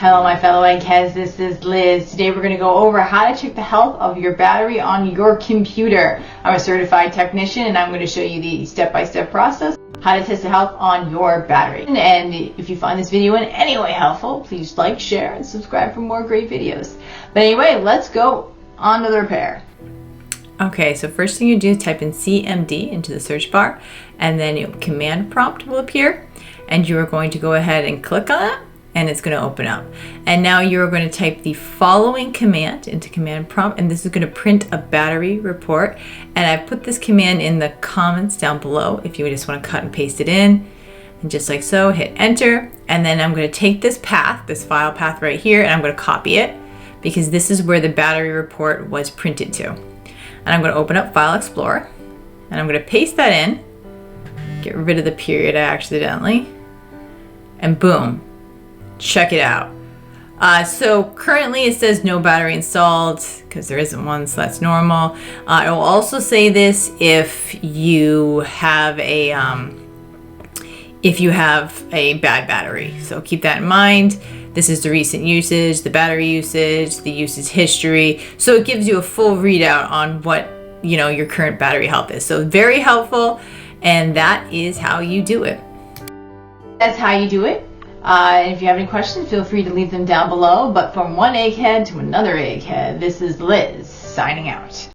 Hello my fellow eggheads, this is Liz. Today we're going to go over how to check the health of your battery on your computer. I'm a certified technician and I'm going to show you the step-by-step process how to test the health on your battery. And if you find this video in any way helpful, please like, share, and subscribe for more great videos. But anyway, let's go on to the repair. Okay, so first thing you do is type in CMD into the search bar, and then your command prompt will appear, and you are going to go ahead and click on it, and it's going to open up. And now you're going to type the following command into command prompt, and this is going to print a battery report. And I put this command in the comments down below if you just want to cut and paste it in. And just like so, hit enter. And then I'm going to take this path, this file path right here, and I'm going to copy it because this is where the battery report was printed to. And I'm going to open up File Explorer, and I'm going to paste that in, get rid of the period accidentally, and boom. Check it out. So currently it says no battery installed because there isn't one, so that's normal. I will also say this if you have a bad battery. So keep that in mind. This is the recent usage, the battery usage, the usage history. So it gives you a full readout on what your current battery health is. So very helpful, and that is how you do it. That's how you do it. And if you have any questions, feel free to leave them down below. But from one egghead to another egghead, this is Liz signing out.